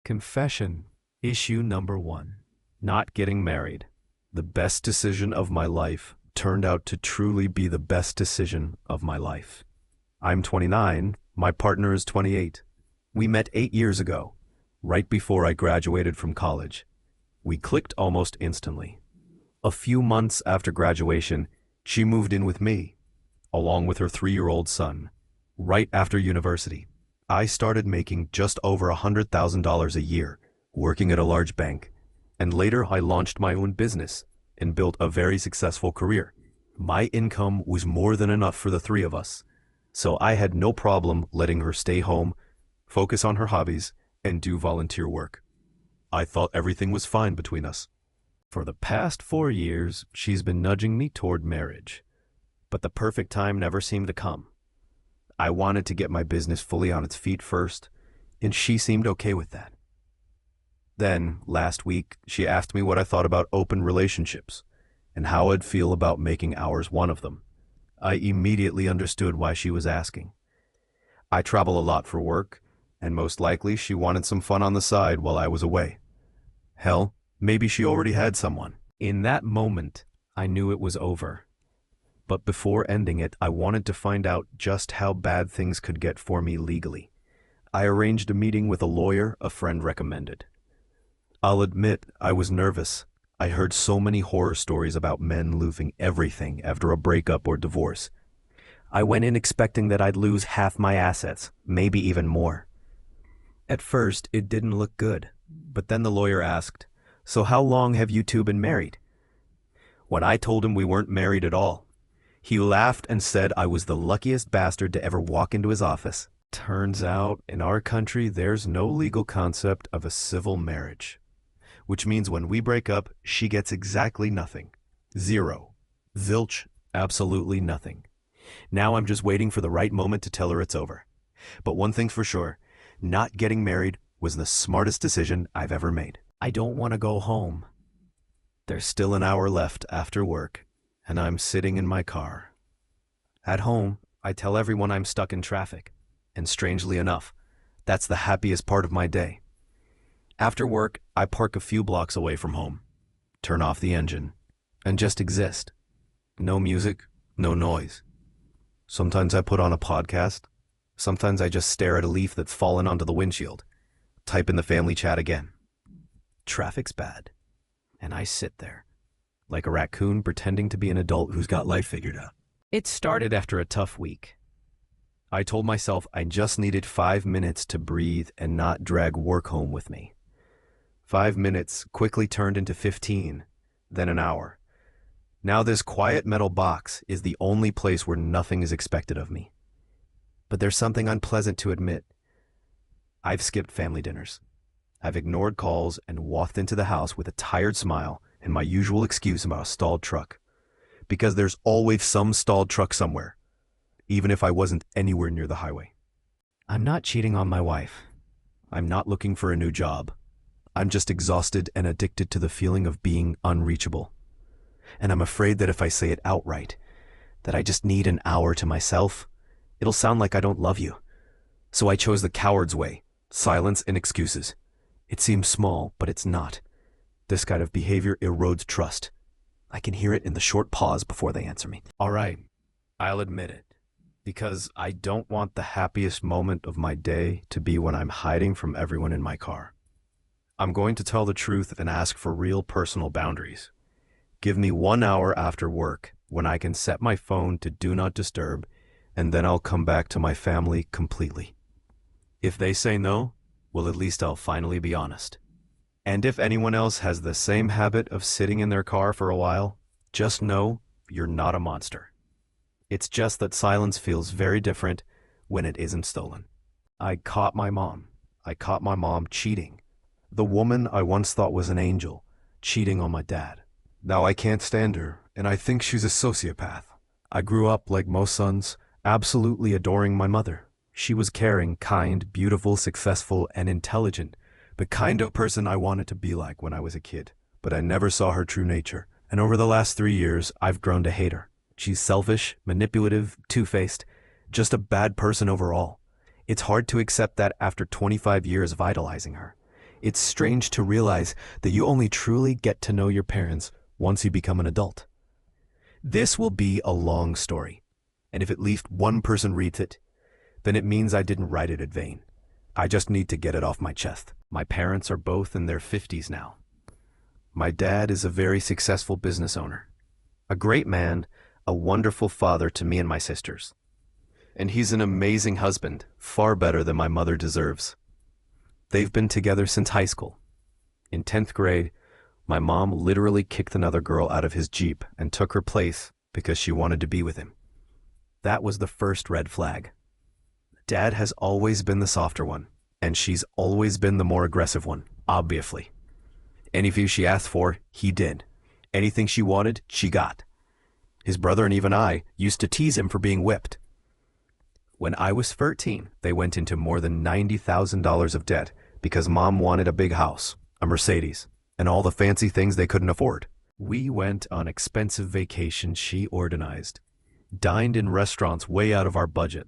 Confession. Issue number 1. Not getting married. The best decision of my life turned out to truly be the best decision of my life. I'm 29, my partner is 28. We met 8 years ago, right before I graduated from college. We clicked almost instantly. A few months after graduation, she moved in with me, along with her 3-year-old son. Right after university, I started making just over $100,000 a year, working at a large bank, and later I launched my own business and built a very successful career. My income was more than enough for the 3 of us, so I had no problem letting her stay home, focus on her hobbies, and do volunteer work. I thought everything was fine between us. For the past 4 years, she's been nudging me toward marriage, but the perfect time never seemed to come. I wanted to get my business fully on its feet first, and she seemed okay with that. Then, last week, she asked me what I thought about open relationships and how I'd feel about making ours one of them. I immediately understood why she was asking. I travel a lot for work, and most likely she wanted some fun on the side while I was away. Hell, maybe she already had someone. In that moment, I knew it was over. But before ending it, I wanted to find out just how bad things could get for me legally. I arranged a meeting with a lawyer a friend recommended. I'll admit, I was nervous. I heard so many horror stories about men losing everything after a breakup or divorce. I went in expecting that I'd lose half my assets, maybe even more. At first, it didn't look good, but then the lawyer asked, "So how long have you two been married?" When I told him we weren't married at all, he laughed and said I was the luckiest bastard to ever walk into his office. Turns out, in our country, there's no legal concept of a civil marriage, which means when we break up, she gets exactly nothing. Zero. Zilch. Absolutely nothing. Now I'm just waiting for the right moment to tell her it's over. But one thing's for sure, not getting married was the smartest decision I've ever made. I don't want to go home. There's still an hour left after work, and I'm sitting in my car. At home, I tell everyone I'm stuck in traffic, and strangely enough, that's the happiest part of my day. After work, I park a few blocks away from home, turn off the engine, and just exist. No music, no noise. Sometimes I put on a podcast. Sometimes I just stare at a leaf that's fallen onto the windshield, type in the family chat again. Traffic's bad, and I sit there, like a raccoon pretending to be an adult who's got life figured out. It started after a tough week. I told myself I just needed 5 minutes to breathe and not drag work home with me. 5 minutes quickly turned into 15, then an hour. Now this quiet metal box is the only place where nothing is expected of me. But there's something unpleasant to admit. I've skipped family dinners. I've ignored calls and walked into the house with a tired smile and my usual excuse about a stalled truck. Because there's always some stalled truck somewhere, even if I wasn't anywhere near the highway. I'm not cheating on my wife. I'm not looking for a new job. I'm just exhausted and addicted to the feeling of being unreachable. And I'm afraid that if I say it outright, that I just need an hour to myself, it'll sound like I don't love you. So I chose the coward's way, silence and excuses. It seems small, but it's not. This kind of behavior erodes trust. I can hear it in the short pause before they answer me. All right, I'll admit it. Because I don't want the happiest moment of my day to be when I'm hiding from everyone in my car. I'm going to tell the truth and ask for real personal boundaries. Give me 1 hour after work when I can set my phone to do not disturb, and then I'll come back to my family completely. If they say no, well, at least I'll finally be honest. And if anyone else has the same habit of sitting in their car for a while, just know you're not a monster. It's just that silence feels very different when it isn't stolen. I caught my mom. I caught my mom cheating. The woman I once thought was an angel, cheating on my dad. Now I can't stand her, and I think she's a sociopath. I grew up like most sons, absolutely adoring my mother. She was caring, kind, beautiful, successful, and intelligent, the kind of person I wanted to be like when I was a kid. But I never saw her true nature, and over the last 3 years, I've grown to hate her. She's selfish, manipulative, two-faced, just a bad person overall. It's hard to accept that after 25 years of idolizing her. It's strange to realize that you only truly get to know your parents once you become an adult. This will be a long story, and if at least one person reads it, then it means I didn't write it in vain. I just need to get it off my chest. My parents are both in their 50s now. My dad is a very successful business owner, a great man, a wonderful father to me and my sisters. And he's an amazing husband, far better than my mother deserves. They've been together since high school. In 10th grade, my mom literally kicked another girl out of his Jeep and took her place because she wanted to be with him. That was the first red flag. Dad has always been the softer one, and she's always been the more aggressive one, obviously. Anything she asked for, he did. Anything she wanted, she got. His brother and even I used to tease him for being whipped. When I was 13, they went into more than $90,000 of debt because Mom wanted a big house, a Mercedes, and all the fancy things they couldn't afford. We went on expensive vacations she organized, dined in restaurants way out of our budget.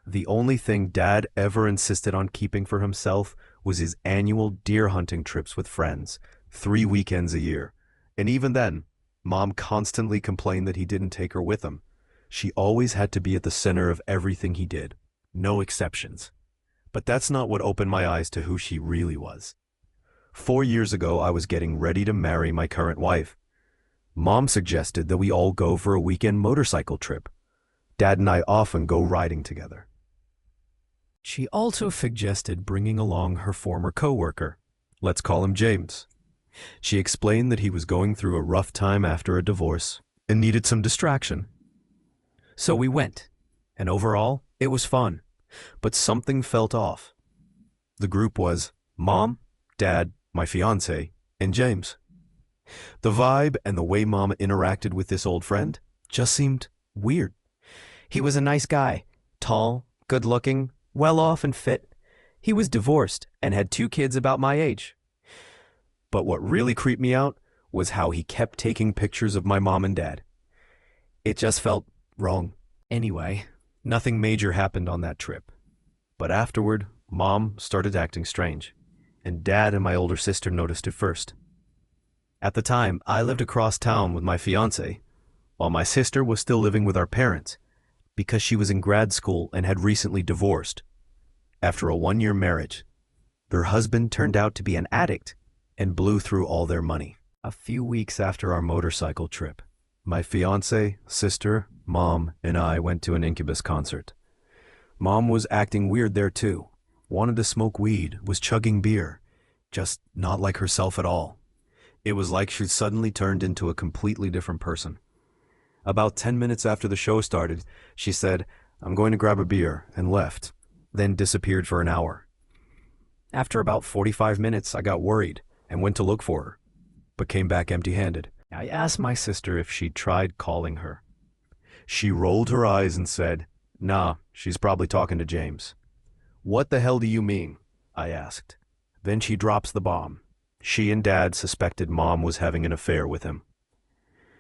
The only thing Dad ever insisted on keeping for himself was his annual deer hunting trips with friends, 3 weekends a year. And even then, Mom constantly complained that he didn't take her with him. She always had to be at the center of everything he did. No exceptions. But that's not what opened my eyes to who she really was. 4 years ago, I was getting ready to marry my current wife. Mom suggested that we all go for a weekend motorcycle trip. Dad and I often go riding together. She also suggested bringing along her former coworker. Let's call him James. She explained that he was going through a rough time after a divorce and needed some distraction. So we went, and overall, it was fun, but something felt off. The group was Mom, Dad, my fiance, and James. The vibe and the way Mom interacted with this old friend just seemed weird. He was a nice guy, tall, good-looking, well-off and fit. He was divorced and had 2 kids about my age. But what really creeped me out was how he kept taking pictures of my mom and dad. It just felt wrong. Anyway, nothing major happened on that trip. But afterward, Mom started acting strange, and Dad and my older sister noticed it first. At the time, I lived across town with my fiance, while my sister was still living with our parents, because she was in grad school and had recently divorced. After a 1-year marriage, their husband turned out to be an addict and blew through all their money. A few weeks after our motorcycle trip, my fiance, sister, Mom, and I went to an Incubus concert. Mom was acting weird there too. Wanted to smoke weed, was chugging beer. Just not like herself at all. It was like she'd suddenly turned into a completely different person. About 10 minutes after the show started, she said, "I'm going to grab a beer," and left, then disappeared for an hour. After about 45 minutes, I got worried and went to look for her, but came back empty-handed. I asked my sister if she'd tried calling her. She rolled her eyes and said, "Nah, she's probably talking to James." "What the hell do you mean?" I asked. Then she drops the bomb. She and Dad suspected Mom was having an affair with him.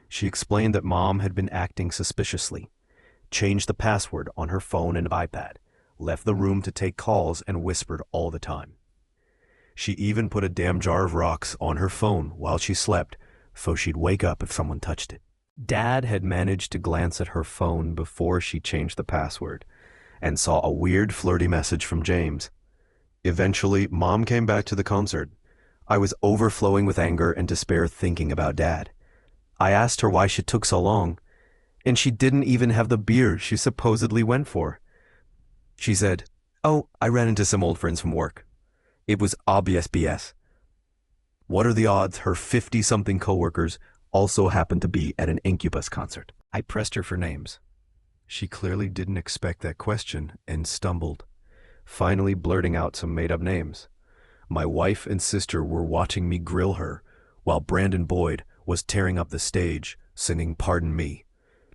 She explained that Mom had been acting suspiciously, changed the password on her phone and iPad, left the room to take calls, and whispered all the time. She even put a damn jar of rocks on her phone while she slept, so she'd wake up if someone touched it. Dad had managed to glance at her phone before she changed the password, and saw a weird flirty message from James. Eventually, Mom came back to the concert. I was overflowing with anger and despair thinking about Dad. I asked her why she took so long, and she didn't even have the beer she supposedly went for. She said, "Oh, I ran into some old friends from work." It was obvious BS. What are the odds her 50-something coworkers also happened to be at an Incubus concert? I pressed her for names. She clearly didn't expect that question and stumbled, finally blurting out some made-up names. My wife and sister were watching me grill her, while Brandon Boyd was tearing up the stage, singing "Pardon Me."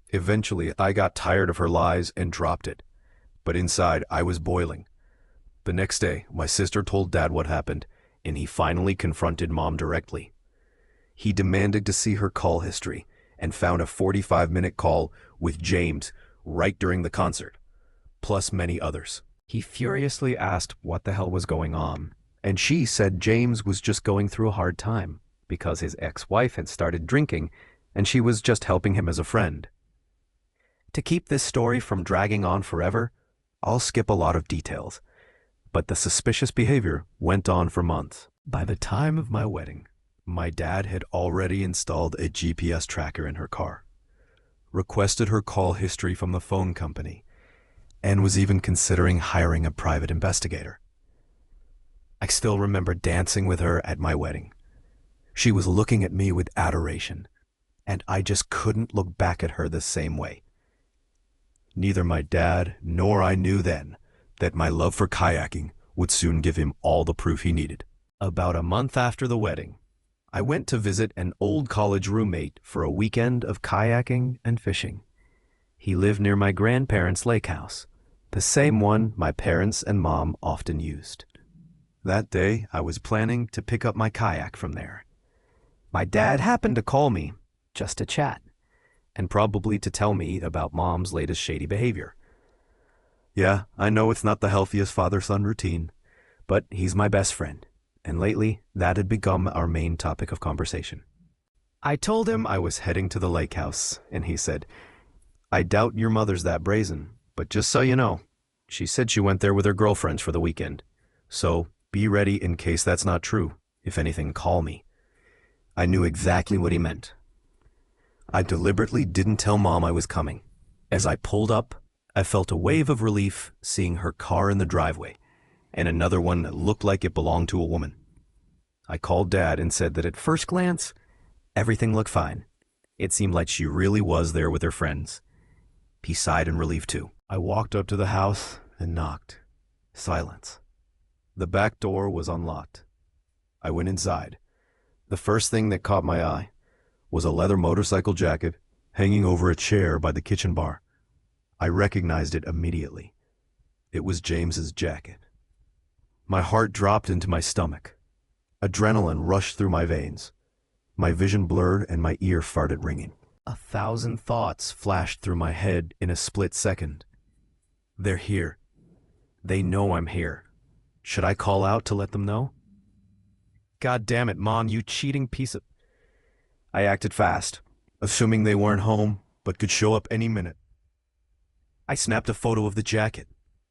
Eventually, I got tired of her lies and dropped it, but inside I was boiling. The next day, my sister told Dad what happened, and he finally confronted Mom directly. He demanded to see her call history and found a 45-minute call with James right during the concert, plus many others. He furiously asked what the hell was going on, and she said James was just going through a hard time because his ex-wife had started drinking and she was just helping him as a friend. To keep this story from dragging on forever, I'll skip a lot of details, but the suspicious behavior went on for months. By the time of my wedding, my dad had already installed a GPS tracker in her car, requested her call history from the phone company, and was even considering hiring a private investigator. I still remember dancing with her at my wedding. She was looking at me with adoration, and I just couldn't look back at her the same way. Neither my dad nor I knew then that my love for kayaking would soon give him all the proof he needed. About a month after the wedding, I went to visit an old college roommate for a weekend of kayaking and fishing. He lived near my grandparents' lake house, the same one my parents and mom often used. That day, I was planning to pick up my kayak from there. My dad happened to call me, just to chat, and probably to tell me about mom's latest shady behavior. Yeah, I know it's not the healthiest father-son routine, but he's my best friend, and lately, that had become our main topic of conversation. I told him I was heading to the lake house, and he said, "I doubt your mother's that brazen, but just so you know, she said she went there with her girlfriends for the weekend. So be ready in case that's not true. If anything, call me." I knew exactly what he meant. I deliberately didn't tell Mom I was coming. As I pulled up, I felt a wave of relief seeing her car in the driveway, and another one that looked like it belonged to a woman. I called Dad and said that at first glance, everything looked fine. It seemed like she really was there with her friends. He sighed in relief too. I walked up to the house and knocked. Silence. The back door was unlocked. I went inside. The first thing that caught my eye was a leather motorcycle jacket hanging over a chair by the kitchen bar. I recognized it immediately. It was James's jacket. My heart dropped into my stomach. Adrenaline rushed through my veins. My vision blurred and my ear farted ringing. 1,000 thoughts flashed through my head in a split second. They're here. They know I'm here. Should I call out to let them know? God damn it, Mom, you cheating piece of... I acted fast, assuming they weren't home, but could show up any minute. I snapped a photo of the jacket,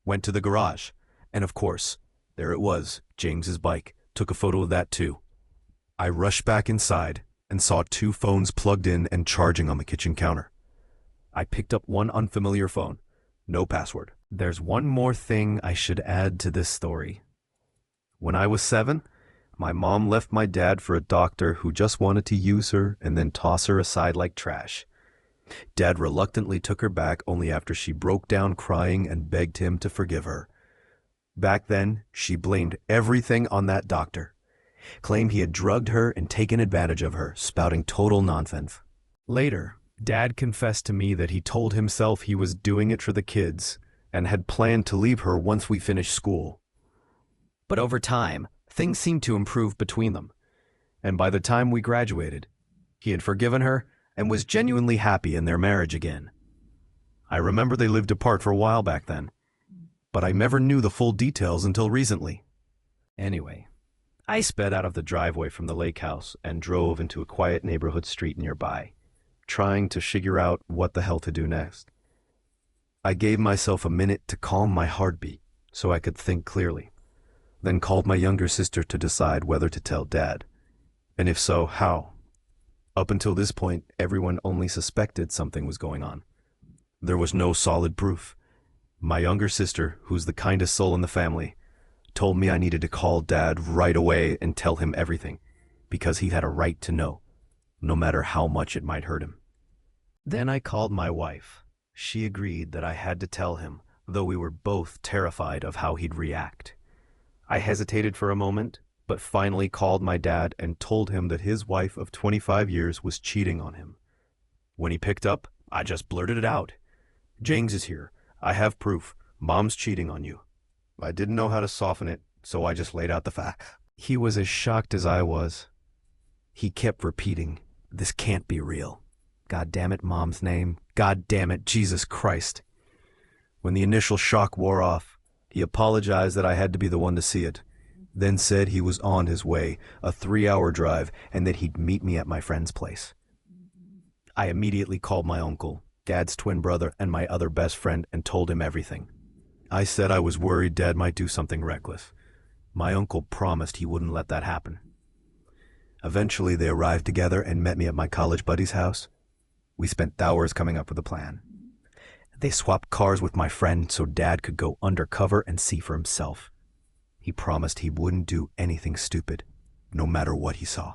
went to the garage, and of course, there it was, James's bike. Took a photo of that too. I rushed back inside and saw 2 phones plugged in and charging on the kitchen counter. I picked up one unfamiliar phone. No password. There's one more thing I should add to this story. When I was 7, my mom left my dad for a doctor who just wanted to use her and then toss her aside like trash. Dad reluctantly took her back only after she broke down crying and begged him to forgive her. Back then, she blamed everything on that doctor, claimed he had drugged her and taken advantage of her, spouting total nonsense. Later, Dad confessed to me that he told himself he was doing it for the kids and had planned to leave her once we finished school. But over time, things seemed to improve between them, and by the time we graduated, he had forgiven her and was genuinely happy in their marriage again. I remember they lived apart for a while back then, but I never knew the full details until recently. Anyway, I sped out of the driveway from the lake house and drove into a quiet neighborhood street nearby, trying to figure out what the hell to do next. I gave myself a minute to calm my heartbeat so I could think clearly, then called my younger sister to decide whether to tell Dad, and if so, how. Up until this point, everyone only suspected something was going on. There was no solid proof. My younger sister, who's the kindest soul in the family, told me I needed to call Dad right away and tell him everything, because he had a right to know, no matter how much it might hurt him. Then I called my wife. She agreed that I had to tell him, though we were both terrified of how he'd react. I hesitated for a moment, but finally called my dad and told him that his wife of 25 years was cheating on him. When he picked up, I just blurted it out. "James is here. I have proof. Mom's cheating on you." I didn't know how to soften it, so I just laid out the fact. He was as shocked as I was. He kept repeating, "This can't be real. God damn it, Mom's name. God damn it, Jesus Christ." When the initial shock wore off, he apologized that I had to be the one to see it, then said he was on his way, a 3-hour drive, and that he'd meet me at my friend's place. I immediately called my uncle, Dad's twin brother, and my other best friend and told him everything. I said I was worried Dad might do something reckless. My uncle promised he wouldn't let that happen. Eventually, they arrived together and met me at my college buddy's house. We spent hours coming up with a plan. They swapped cars with my friend so Dad could go undercover and see for himself. He promised he wouldn't do anything stupid, no matter what he saw.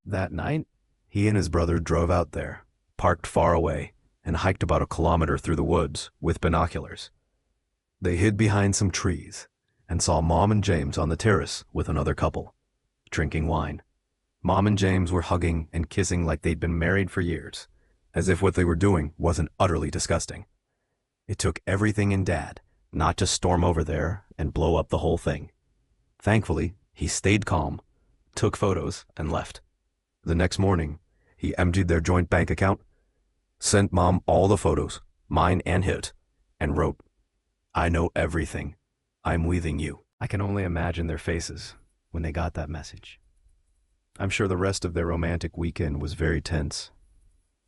That night, he and his brother drove out there, parked far away, and hiked about a kilometer through the woods with binoculars. They hid behind some trees and saw Mom and James on the terrace with another couple, drinking wine. Mom and James were hugging and kissing like they'd been married for years, as if what they were doing wasn't utterly disgusting. It took everything in Dad not to storm over there and blow up the whole thing. Thankfully, he stayed calm, took photos, and left. The next morning, he emptied their joint bank account, sent Mom all the photos, mine and his, and wrote, "I know everything. I'm leaving you." I can only imagine their faces when they got that message. I'm sure the rest of their romantic weekend was very tense.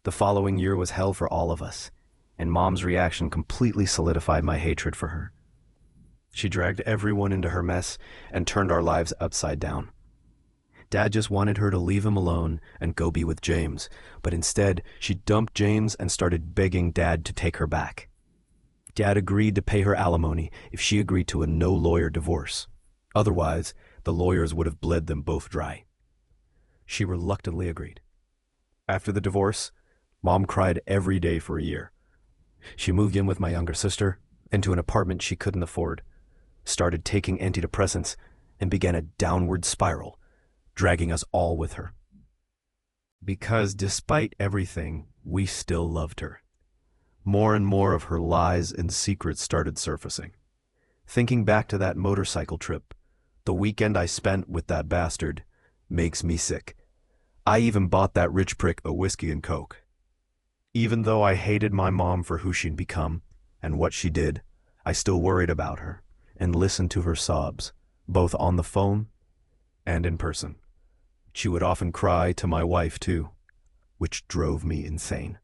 The following year was hell for all of us, and Mom's reaction completely solidified my hatred for her. She dragged everyone into her mess and turned our lives upside down. Dad just wanted her to leave him alone and go be with James, but instead she dumped James and started begging Dad to take her back. Dad agreed to pay her alimony if she agreed to a no-lawyer divorce. Otherwise, the lawyers would have bled them both dry. She reluctantly agreed. After the divorce, Mom cried every day for a year. She moved in with my younger sister into an apartment she couldn't afford, started taking antidepressants, and began a downward spiral, dragging us all with her. Because despite everything, we still loved her. More and more of her lies and secrets started surfacing. Thinking back to that motorcycle trip, the weekend I spent with that bastard, makes me sick. I even bought that rich prick a whiskey and coke. Even though I hated my mom for who she'd become and what she did, I still worried about her and listened to her sobs, both on the phone and in person. She would often cry to my wife too, which drove me insane.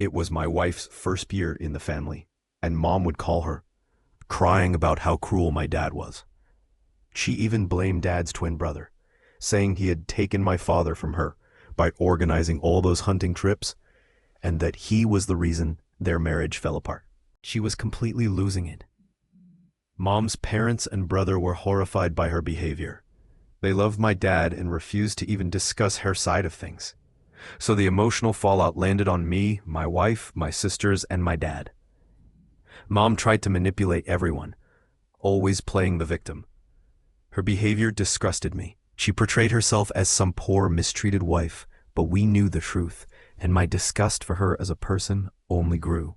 It was my wife's first year in the family, and Mom would call her, crying about how cruel my dad was. She even blamed Dad's twin brother, saying he had taken my father from her by organizing all those hunting trips, and that he was the reason their marriage fell apart. She was completely losing it. Mom's parents and brother were horrified by her behavior. They loved my dad and refused to even discuss her side of things. So the emotional fallout landed on me, my wife, my sisters, and my dad. Mom tried to manipulate everyone, always playing the victim. Her behavior disgusted me. She portrayed herself as some poor, mistreated wife, but we knew the truth, and my disgust for her as a person only grew.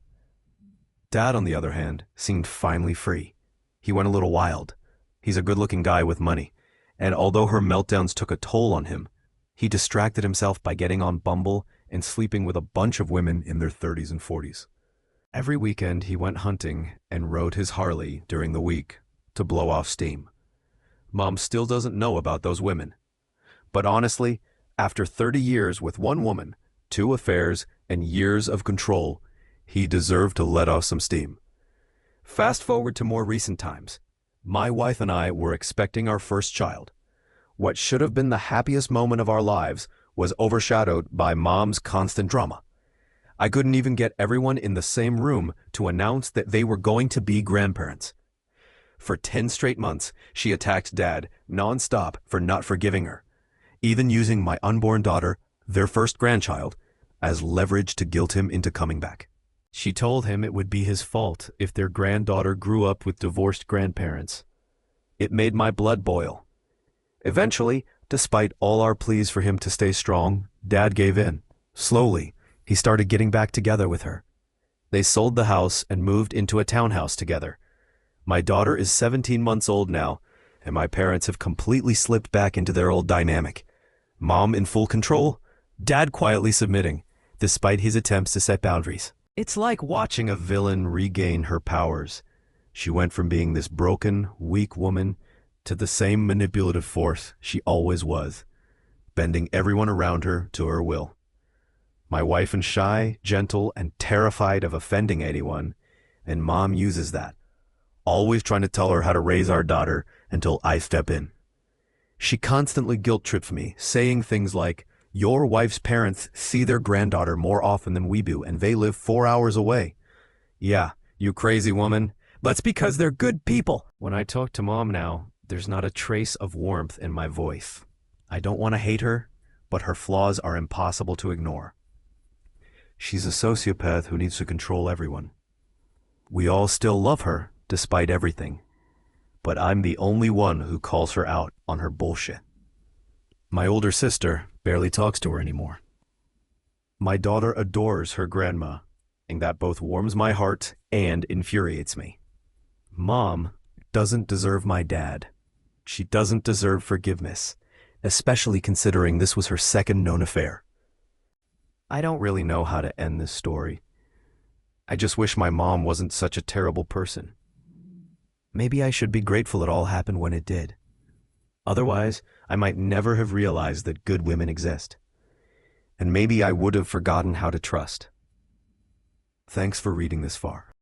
Dad, on the other hand, seemed finally free. He went a little wild. He's a good-looking guy with money, and although her meltdowns took a toll on him, he distracted himself by getting on Bumble and sleeping with a bunch of women in their 30s and 40s. Every weekend he went hunting and rode his Harley during the week to blow off steam. Mom still doesn't know about those women. But honestly, after 30 years with one woman, 2 affairs, and years of control, he deserved to let off some steam. Fast forward to more recent times. My wife and I were expecting our first child. What should have been the happiest moment of our lives was overshadowed by Mom's constant drama. I couldn't even get everyone in the same room to announce that they were going to be grandparents. For 10 straight months, she attacked Dad non-stop for not forgiving her, even using my unborn daughter, their first grandchild, as leverage to guilt him into coming back. She told him it would be his fault if their granddaughter grew up with divorced grandparents. It made my blood boil. Eventually, despite all our pleas for him to stay strong, Dad gave in. Slowly, he started getting back together with her. They sold the house and moved into a townhouse together. My daughter is 17 months old now, and my parents have completely slipped back into their old dynamic. Mom in full control, Dad quietly submitting, despite his attempts to set boundaries. It's like watching a villain regain her powers. She went from being this broken, weak woman to the same manipulative force she always was, bending everyone around her to her will. My wife is shy, gentle, and terrified of offending anyone, and Mom uses that, always trying to tell her how to raise our daughter until I step in. She constantly guilt-trips me, saying things like, "Your wife's parents see their granddaughter more often than we do, and they live 4 hours away." Yeah, you crazy woman. That's because they're good people. When I talk to Mom now, there's not a trace of warmth in my voice. I don't want to hate her, but her flaws are impossible to ignore. She's a sociopath who needs to control everyone. We all still love her, despite everything. But I'm the only one who calls her out on her bullshit. My older sister barely talks to her anymore. My daughter adores her grandma, and that both warms my heart and infuriates me. Mom doesn't deserve my dad. She doesn't deserve forgiveness, especially considering this was her second known affair. I don't really know how to end this story. I just wish my mom wasn't such a terrible person. Maybe I should be grateful it all happened when it did. Otherwise, I might never have realized that good women exist. And maybe I would have forgotten how to trust. Thanks for reading this far.